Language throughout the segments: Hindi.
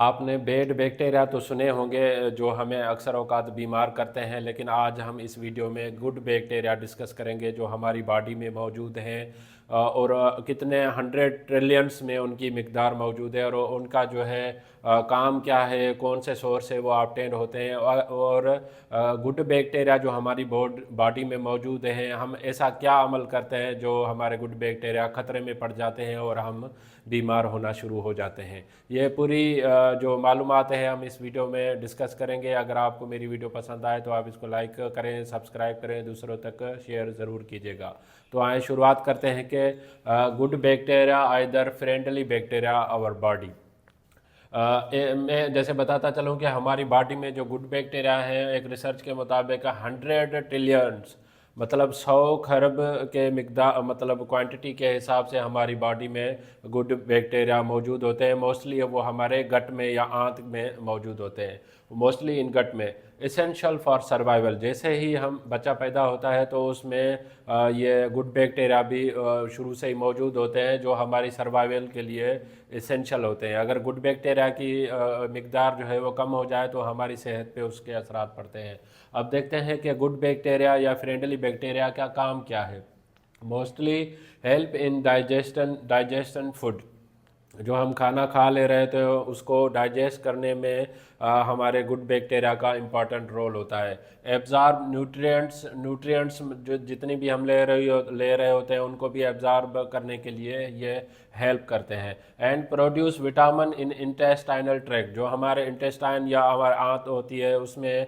आपने बेड बैक्टीरिया तो सुने होंगे जो हमें अक्सर औकात बीमार करते हैं, लेकिन आज हम इस वीडियो में गुड बैक्टीरिया डिस्कस करेंगे जो हमारी बॉडी में मौजूद हैं और कितने 100 ट्रिलियंस में उनकी मिकदार मौजूद है और उनका जो है काम क्या है, कौन से सोर्स से वो ऑब्टेन होते हैं और गुड बैक्टीरिया जो हमारी बॉडी में मौजूद हैं, हम ऐसा क्या अमल करते हैं जो हमारे गुड बैक्टीरिया खतरे में पड़ जाते हैं और हम बीमार होना शुरू हो जाते हैं। ये पूरी जो मालूमात है हम इस वीडियो में डिस्कस करेंगे। अगर आपको मेरी वीडियो पसंद आए तो आप इसको लाइक करें, सब्सक्राइब करें, दूसरों तक शेयर ज़रूर कीजिएगा। तो आए शुरुआत करते हैं कि good bacteria either friendly bacteria our body. मैं जैसे बताता चलूँ कि हमारी बॉडी में जो गुड बैक्टीरिया है, एक रिसर्च के मुताबिक 100 ट्रिलियंस मतलब 100 खरब के मिकदार मतलब क्वांटिटी के हिसाब से हमारी बॉडी में गुड बैक्टीरिया मौजूद होते हैं। मोस्टली वो हमारे गट में या आंत में मौजूद होते हैं, मोस्टली इन गट में। इसेंशियल फॉर सर्वाइवल, जैसे ही हम बच्चा पैदा होता है तो उसमें ये गुड बैक्टीरिया भी शुरू से ही मौजूद होते हैं जो हमारी सर्वाइवल के लिए इसेंशियल होते हैं। अगर गुड बैक्टीरिया की मिकदार जो है वो कम हो जाए तो हमारी सेहत पे उसके असरात पड़ते हैं। अब देखते हैं कि गुड बैक्टीरिया या फ्रेंडली बैक्टीरिया का काम क्या है। Mostly help in digestion food, जो हम खाना खा ले रहे थे उसको डाइजेस्ट करने में हमारे गुड बैक्टीरिया का इम्पॉर्टेंट रोल होता है। एब्जॉर्ब न्यूट्रिएंट्स जो जितनी भी हम ले रहे होते हैं उनको भी एब्जॉर्ब करने के लिए ये हेल्प करते हैं। And produce vitamin in intestinal tract, जो हमारे इंटेस्टाइन या हमारे आंत होती है उसमें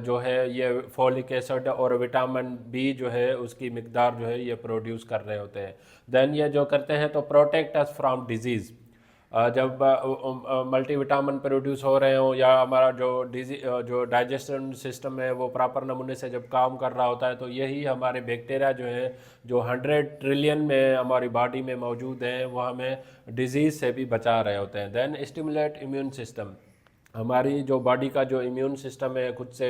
जो है ये फोलिक एसिड और विटामिन बी जो है उसकी मिकदार जो है ये प्रोड्यूस कर रहे होते हैं। देन ये जो करते हैं तो प्रोटेक्ट अस फ्रॉम डिजीज़, जब मल्टीविटामिन प्रोड्यूस हो रहे हों या हमारा जो डाइजेशन सिस्टम है वो प्रॉपर नमूने से जब काम कर रहा होता है तो यही हमारे बैक्टीरिया जो है जो 100 ट्रिलियन में हमारी बॉडी में मौजूद हैं वो हमें डिजीज़ से भी बचा रहे होते हैं। देन स्टिमुलेट इम्यून सिस्टम, हमारी जो बॉडी का जो इम्यून सिस्टम है, खुद से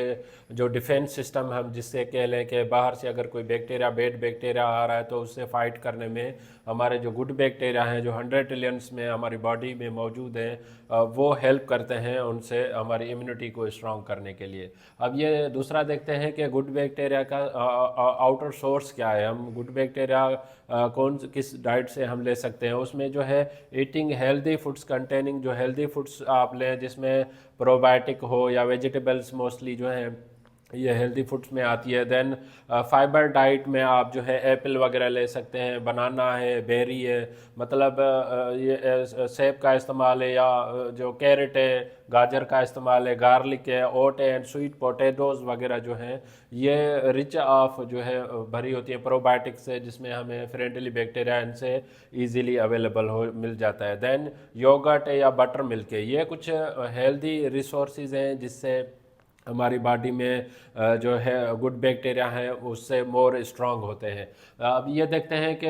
जो डिफेंस सिस्टम हम जिससे कह लें कि बाहर से अगर कोई बैक्टीरिया बेड बैक्टीरिया आ रहा है तो उससे फाइट करने में हमारे जो गुड बैक्टीरिया हैं जो 100 ट्रिलियंस में हमारी बॉडी में मौजूद हैं वो हेल्प करते हैं उनसे हमारी इम्यूनिटी को स्ट्रॉन्ग करने के लिए। अब ये दूसरा देखते हैं कि गुड बैक्टीरिया का आउटर सोर्स क्या है। हम गुड बैक्टीरिया किस डाइट से हम ले सकते हैं, उसमें जो है ईटिंग हेल्दी फूड्स कंटेनिंग, जो हेल्दी फूड्स आप लें जिसमें प्रोबायोटिक हो या वेजिटेबल्स मोस्टली जो हैं ये हेल्दी फूड्स में आती है। देन फाइबर डाइट में आप जो है एप्पल वगैरह ले सकते हैं, बनाना है, बेरी है, मतलब ये सेब का इस्तेमाल है या जो कैरेट है, गाजर का इस्तेमाल है, गार्लिक है, ओट एंड स्वीट पोटैटोज़ वगैरह जो हैं ये रिच ऑफ जो है भरी होती है प्रोबायोटिक्स से, जिसमें हमें फ्रेंडली बैक्टीरिया इनसे इजीली अवेलेबल हो मिल जाता है। देन योगर्ट है या बटर मिल्क है, ये कुछ हेल्दी रिसोर्सेज हैं जिससे हमारी बॉडी में जो है गुड बैक्टीरिया हैं उससे मोर स्ट्रांग होते हैं। अब ये देखते हैं कि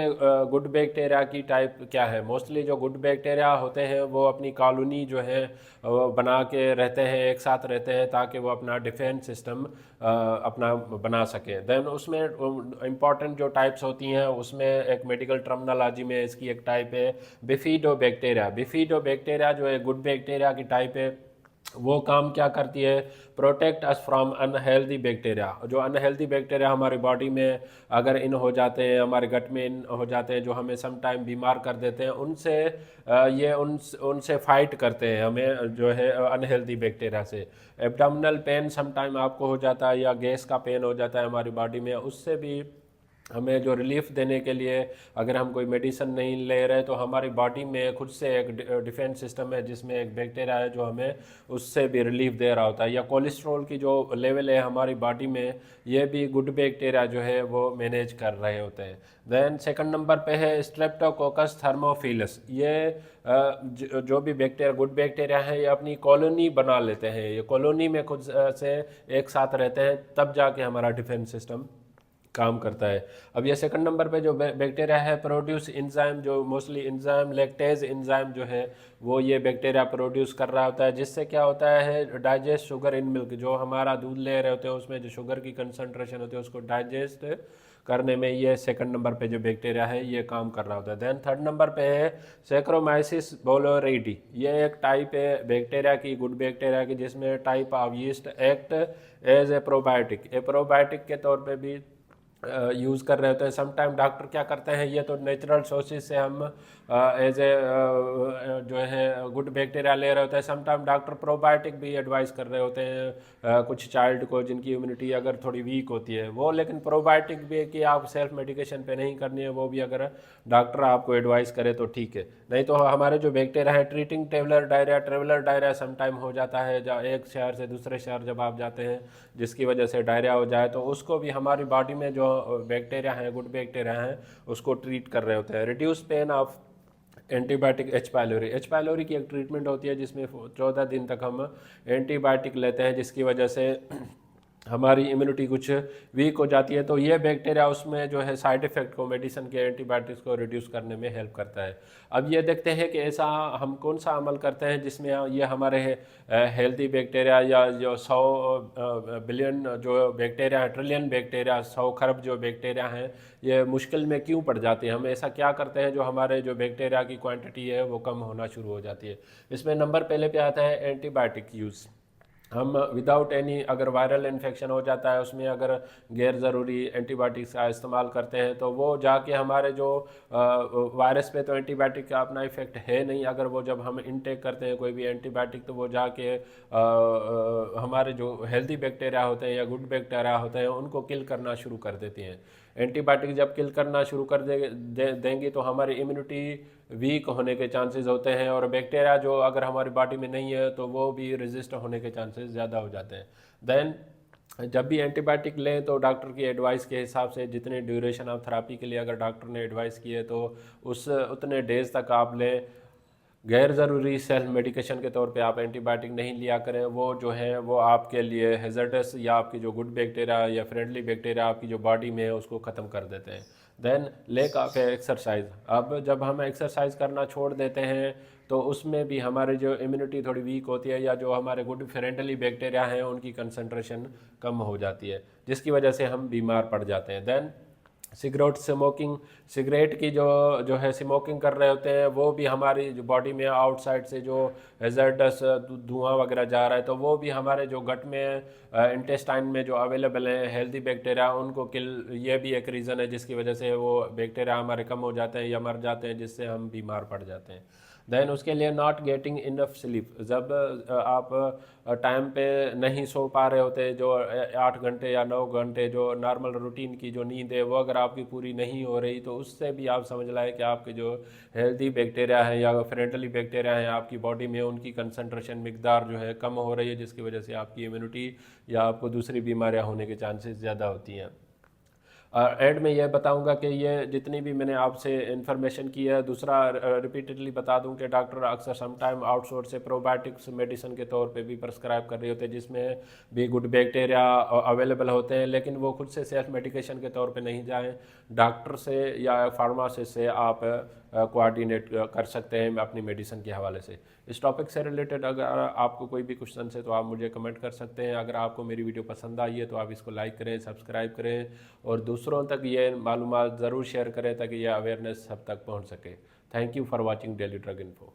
गुड बैक्टीरिया की टाइप क्या है। मोस्टली जो गुड बैक्टीरिया होते हैं वो अपनी कॉलोनी जो है वो बना के रहते हैं, एक साथ रहते हैं ताकि वो अपना डिफेंस सिस्टम अपना बना सकें। देन उसमें इम्पॉर्टेंट जो टाइप्स होती हैं उसमें एक मेडिकल टर्मिनोलॉजी में इसकी एक टाइप है बिफिडो बैक्टीरिया। बिफिडो बैक्टीरिया जो है गुड बैक्टीरिया की टाइप है, वो काम क्या करती है, protect us from unhealthy bacteria. जो अनहेल्दी बैक्टीरिया हमारी बॉडी में अगर इन हो जाते हैं, हमारे गट में इन हो जाते हैं जो हमें सम टाइम बीमार कर देते हैं, उनसे ये उनसे फाइट करते हैं हमें जो है अनहेल्दी बैक्टीरिया से। एब्डोमिनल पेन सम टाइम आपको हो जाता है या गैस का पेन हो जाता है हमारी बॉडी में, उससे भी हमें जो रिलीफ देने के लिए अगर हम कोई मेडिसिन नहीं ले रहे तो हमारी बॉडी में खुद से एक डिफेंस सिस्टम है जिसमें एक बैक्टीरिया है जो हमें उससे भी रिलीफ दे रहा होता है। या कोलेस्ट्रॉल की जो लेवल है हमारी बॉडी में ये भी गुड बैक्टीरिया जो है वो मैनेज कर रहे होते हैं। देन सेकंड नंबर पे है स्ट्रेप्टोकोकस थर्मोफिलस। ये जो भी बैक्टीरिया गुड बैक्टीरिया है ये अपनी कॉलोनी बना लेते हैं, ये कॉलोनी में खुद से एक साथ रहते हैं तब जाके हमारा डिफेंस सिस्टम काम करता है। अब ये सेकंड नंबर पे जो बैक्टीरिया है प्रोड्यूस एंजाइम, जो मोस्टली एंजाइम लैक्टेज एंजाइम जो है वो ये बैक्टीरिया प्रोड्यूस कर रहा होता है, जिससे क्या होता है डाइजेस्ट शुगर इन मिल्क। जो हमारा दूध ले रहे होते हैं उसमें जो शुगर की कंसंट्रेशन होती है उसको डाइजेस्ट करने में ये सेकंड नंबर पे जो बैक्टीरिया है ये काम कर रहा होता है। देन थर्ड नंबर पे है सैक्रोमाइसिस बोलोरेडी। ये एक टाइप है बैक्टीरिया की, गुड बैक्टीरिया की, जिसमें type of yeast act as a probiotic, a probiotic के तौर पे भी यूज़ कर रहे होते हैं। समटाइम डॉक्टर क्या करते हैं, ये तो नेचुरल सोर्सेज से हम एज ए जो है गुड बैक्टीरिया ले रहे होते हैं। समटाइम डॉक्टर प्रोबायोटिक भी एडवाइस कर रहे होते हैं कुछ चाइल्ड को जिनकी इम्यूनिटी अगर थोड़ी वीक होती है वो, लेकिन प्रोबायोटिक भी कि आप सेल्फ मेडिकेशन पे नहीं करनी है, वो भी अगर डॉक्टर आपको एडवाइस करे तो ठीक है। नहीं तो हमारे जो बैक्टीरिया है ट्रीटिंग ट्रेवलर डायरिया समटाइम हो जाता है, जब एक शहर से दूसरे शहर जब आप जाते हैं जिसकी वजह से डायरिया हो जाए, तो उसको भी हमारी बॉडी में जो बैक्टीरिया हैं, गुड बैक्टीरिया हैं, उसको ट्रीट कर रहे होते हैं। Reduce pain of antibiotic H pylori. H pylori की एक ट्रीटमेंट होती है जिसमें 14 दिन तक हम एंटीबायोटिक लेते हैं, जिसकी वजह से हमारी इम्यूनिटी कुछ वीक हो जाती है। तो ये बैक्टीरिया उसमें जो है साइड इफ़ेक्ट को, मेडिसिन के एंटीबायोटिक्स को रिड्यूस करने में हेल्प करता है। अब ये देखते हैं कि ऐसा हम कौन सा अमल करते हैं जिसमें ये हमारे हेल्दी बैक्टीरिया या जो 100 बिलियन जो बैक्टीरिया है, ट्रिलियन बैक्टीरिया, 100 खरब जो बैक्टीरिया हैं, ये मुश्किल में क्यों पड़ जाते हैं। हम ऐसा क्या करते हैं जो हमारे जो बैक्टीरिया की क्वांटिटी है वो कम होना शुरू हो जाती है। इसमें नंबर पहले पे आता है एंटीबायोटिक यूज़। हम विदाउट एनी, अगर वायरल इन्फेक्शन हो जाता है उसमें अगर गैर ज़रूरी एंटीबायोटिक्स का इस्तेमाल करते हैं तो वो जाके हमारे जो वायरस पे तो एंटीबायोटिक का अपना इफेक्ट है नहीं, अगर वो जब हम इनटेक करते हैं कोई भी एंटीबायोटिक तो वो जाके हमारे जो हेल्दी बैक्टीरिया होते हैं या गुड बैक्टीरिया होते हैं उनको किल करना शुरू कर देती हैं। एंटीबायोटिक जब किल करना शुरू कर देंगी तो हमारी इम्यूनिटी वीक होने के चांसेस होते हैं, और बैक्टीरिया जो अगर हमारी बॉडी में नहीं है तो वो भी रेजिस्ट होने के चांसेस ज़्यादा हो जाते हैं। देन जब भी एंटीबायोटिक लें तो डॉक्टर की एडवाइस के हिसाब से, जितने ड्यूरेशन ऑफ थेरापी के लिए अगर डॉक्टर ने एडवाइस की है तो उतने डेज तक आप लें। गैर ज़रूरी सेल्फ मेडिकेशन के तौर पे आप एंटीबायोटिक नहीं लिया करें, वो जो है वो आपके लिए हैज़र्डस या आपकी जो गुड बैक्टीरिया या फ्रेंडली बैक्टीरिया आपकी जो बॉडी में है उसको ख़त्म कर देते हैं। Then lack of exercise. अब जब हम एक्सरसाइज करना छोड़ देते हैं तो उसमें भी हमारी जो इम्यूनिटी थोड़ी वीक होती है या जो हमारे गुड फ्रेंडली बैक्टीरिया हैं उनकी कंसंट्रेशन कम हो जाती है, जिसकी वजह से हम बीमार पड़ जाते हैं। देन सिगरेट स्मोकिंग, सिगरेट की जो है स्मोकिंग कर रहे होते हैं वो भी हमारी जो बॉडी में आउटसाइड से जो हैज़र्डस धुआं वगैरह जा रहा है तो वो भी हमारे जो गट में इंटेस्टाइन में जो अवेलेबल है हेल्दी बैक्टीरिया उनको किल, ये भी एक रीज़न है जिसकी वजह से वो बैक्टीरिया हमारे कम हो जाते हैं या मर जाते हैं, जिससे हम बीमार पड़ जाते हैं। देन उसके लिए नॉट गेटिंग इनफ स्लीप। जब आप टाइम पे नहीं सो पा रहे होते, जो 8 घंटे या 9 घंटे जो नॉर्मल रूटीन की जो नींद है वो अगर आपकी पूरी नहीं हो रही तो उससे भी आप समझ लाए कि आपके जो हेल्दी बैक्टीरिया हैं या फ्रेंडली बैक्टीरिया हैं आपकी बॉडी में उनकी कंसंट्रेशन मिकदार जो है कम हो रही है, जिसकी वजह से आपकी इम्यूनिटी या आपको दूसरी बीमारियां होने के चांसेस ज़्यादा होती हैं। एंड में यह बताऊंगा कि ये जितनी भी मैंने आपसे इन्फॉर्मेशन की है, दूसरा रिपीटेडली बता दूं कि डॉक्टर अक्सर समटाइम आउटसोर्स से प्रोबायोटिक्स मेडिसिन के तौर पे भी प्रेस्क्राइब कर रहे होते हैं जिसमें भी गुड बैक्टीरिया अवेलेबल होते हैं, लेकिन वो खुद से सेल्फ मेडिकेशन के तौर पे नहीं जाएं, डॉक्टर से या फार्मासिस्ट से आप कोऑर्डिनेट कर सकते हैं अपनी मेडिसिन के हवाले से। इस टॉपिक से रिलेटेड अगर आपको कोई भी क्वेश्चन है तो आप मुझे कमेंट कर सकते हैं। अगर आपको मेरी वीडियो पसंद आई है तो आप इसको लाइक करें, सब्सक्राइब करें और दूसरों तक ये मालूमात ज़रूर शेयर करें ताकि ये अवेयरनेस सब तक पहुंच सके। Thank you for watching daily drug info.